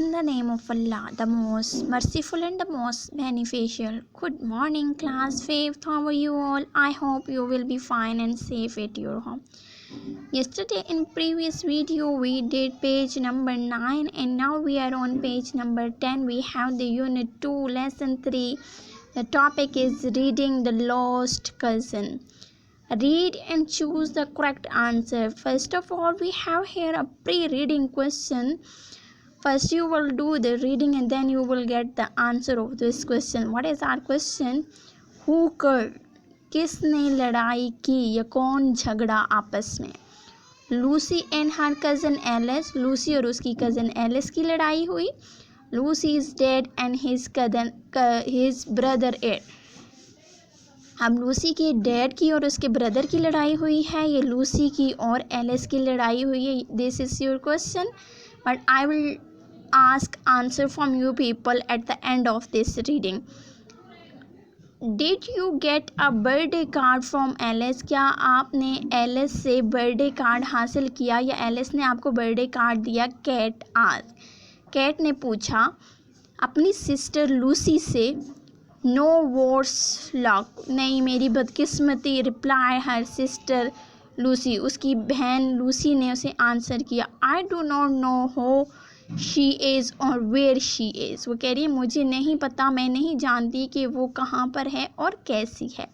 In the name of Allah, the most merciful and the most beneficial. Good morning, class 5th. How are you all? I hope you will be fine and safe at your home. Yesterday in previous video we did page number 9 and now we are on page number 10. We have the unit 2 lesson 3. The topic is reading the lost cousin. Read and choose the correct answer. First of all, we have here a pre-reading question. First you will do the reading and then you will get the answer of this question. What is our question? Who killed? किसने लड़ाई की या कौन झगड़ा आपस में? Lucy and her cousin Alice. Lucy और उसकी कज़न एलिस की लड़ाई हुई. Lucy is dead and his brother Ed. अब लूसी के डैड की और उसके ब्रदर की लड़ाई हुई है. ये लूसी की और एलिस की लड़ाई हुई है. This is your question, but I will ask answer from you people at the end of this reading. Did you get a birthday card from Alice? क्या आपने एलिस से बर्थडे कार्ड हासिल किया या एलिस ने आपको बर्थडे कार्ड दिया? Kat asked. Kat ने पूछा अपनी सिस्टर लूसी से. No worse luck. नहीं मेरी बदकिस्मती. Reply her sister Lucy. उसकी बहन लूसी ने उसे आंसर किया. I do not know who she is or where she is. वो कह रही है मुझे नहीं पता, मैं नहीं जानती कि वो कहाँ पर है और कैसी है.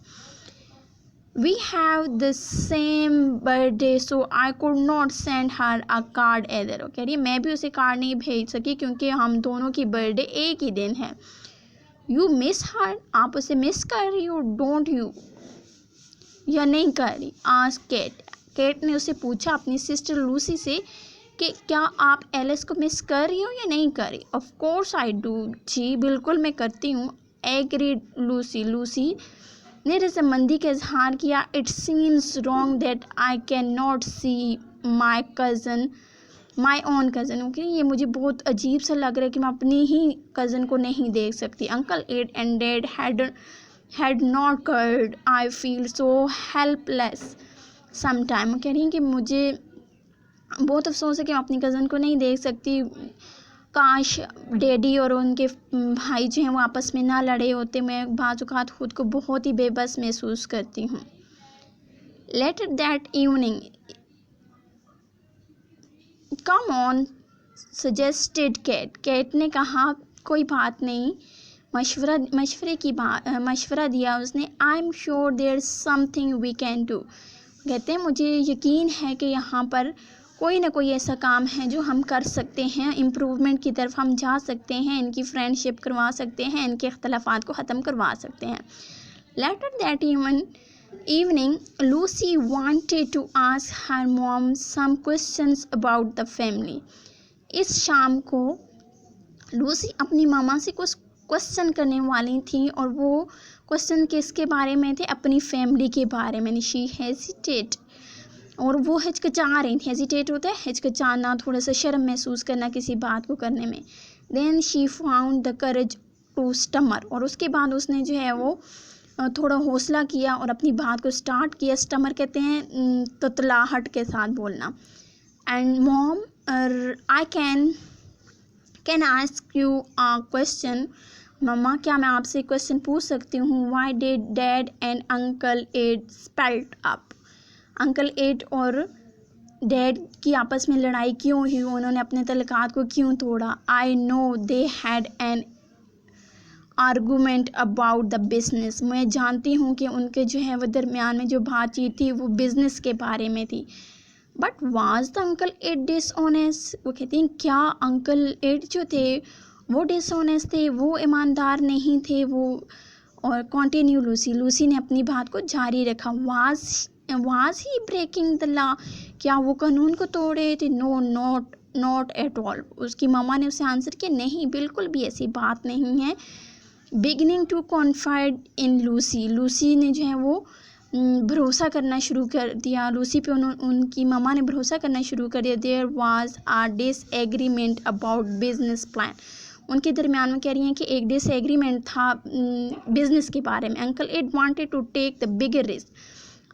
We have the same birthday so I could not send her a card either. वो कह रही है मैं भी उसे कार्ड नहीं भेज सकी क्योंकि हम दोनों की बर्थडे एक ही दिन है. You miss her. आप उसे मिस कर रही हो? डोंट यू या नहीं कर रही? Ask cat. कैट ने उसे पूछा अपनी सिस्टर लूसी से कि क्या आप एलिस को मिस कर रही हो या नहीं कर रही? Of course I do. जी बिल्कुल मैं करती हूँ. Agreed Lucy. लूसी ने रजामंदी का इजहार किया. It seems wrong that I can not see my cousin my own cousin. Okay ये मुझे बहुत अजीब सा लग रहा है कि मैं अपनी ही कज़न को नहीं देख सकती. Uncle Ed and dad had not cured. I feel so helpless sometime. कह रही हैं कि मुझे बहुत अफसोस है कि मैं अपनी कज़न को नहीं देख सकती. काश डैडी और उनके भाई जो हैं वो आपस में ना लड़े होते. मैं बाज़-औक़ात खुद को बहुत ही बेबस महसूस करती हूँ. Later that evening come on suggested Kat. Kat ने कहा कोई बात नहीं. मशवरा दिया उसने. I am sure there is something we can do. कहते हैं मुझे यकीन है कि यहाँ पर कोई ना कोई ऐसा काम है जो हम कर सकते हैं. इम्प्रूवमेंट की तरफ हम जा सकते हैं. इनकी फ्रेंडशिप करवा सकते हैं. इनके इख्तलाफात को ख़त्म करवा सकते हैं. Later that evening Lucy wanted to ask her mom some questions about the family. इस शाम को लूसी अपनी मामा से कुछ क्वेश्चन करने वाली थी और वो क्वेश्चन किसके बारे में थे? अपनी फैमिली के बारे में. शी हेजिटेट और वो हिचकिचा रही थी. हेजिटेट होता है हिचकिचाना, थोड़ा सा शर्म महसूस करना किसी बात को करने में. Then she found the courage to stammer. और उसके बाद उसने जो है वो थोड़ा हौसला किया और अपनी बात को स्टार्ट किया. स्टमर कहते हैं ततलाहट के साथ बोलना. And mom I can ask you a question. मम्मा क्या मैं आपसे क्वेश्चन पूछ सकती हूँ? Why did dad and uncle Ed split up. Uncle Ed और डैड की आपस में लड़ाई क्यों हुई? उन्होंने अपने तल्लुकात को क्यों तोड़ा? I know they had an argument about the business. मैं जानती हूँ कि उनके जो है वो दरमियान में जो बातचीत थी वो बिज़नेस के बारे में थी. But was the uncle Ed dishonest. वो कहती हैं क्या अंकल एड जो थे वो डिसऑनेस्ट थे, वो ईमानदार नहीं थे वो? और कंटिन्यू लूसी ने अपनी बात को जारी रखा. Was he breaking the law. क्या वो कानून को तोड़ रहे थे? No not at all. उसकी मामा ने उसे आंसर किया नहीं बिल्कुल भी ऐसी बात नहीं है. Beginning to confide in Lucy. Lucy ने जो है वो भरोसा करना शुरू कर दिया. लूसी पे उनकी मामा ने भरोसा करना शुरू कर दिया. There was a disagreement about business plan. उनके दरमियान में कह रही हैं कि एक डिसएग्रीमेंट था बिज़नेस के बारे में. Uncle Ed wanted to take the bigger risk.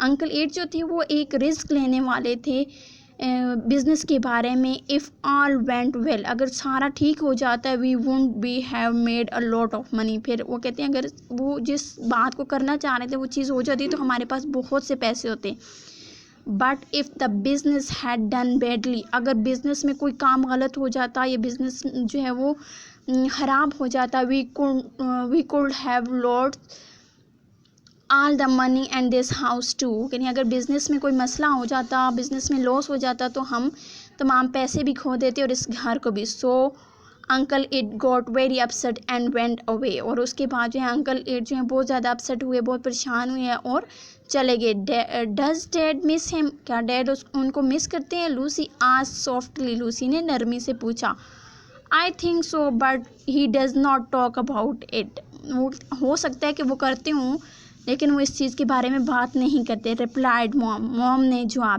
Uncle Ed जो थे वो एक रिस्क लेने वाले थे बिज़नेस के बारे में, इफ़ ऑल वेंट वेल, अगर सारा ठीक हो जाता है, we won't be have made a lot of money. फिर वो कहते हैं अगर वो जिस बात को करना चाह रहे थे वो चीज़ हो जाती तो हमारे पास बहुत से पैसे होते। But if the business had done badly, अगर बिज़नेस में कोई काम गलत हो जाता या बिज़नेस जो है वो ख़राब हो जाता, we could have lost all the money and this house too, यानी अगर बिज़नेस में कोई मसला हो जाता, बिज़नेस में लॉस हो जाता तो हम तमाम पैसे भी खो देते और इस घर को भी। So uncle it got very upset and went away, और उसके बाद जो है अंकल इट जो है बहुत ज़्यादा अपसेट हुए, बहुत परेशान हुए और चले गए। डज डैड मिस हिम, क्या डैड उनको मिस करते हैं? लूसी आस्क्ड सॉफ्टली, लूसी ने नरमी से पूछा। I think so but he does not talk about it, वो हो सकता है कि वो करते हों लेकिन वो इस चीज़ के बारे में बात नहीं करते। रिप्लाइड मॉम, मॉम ने जवाब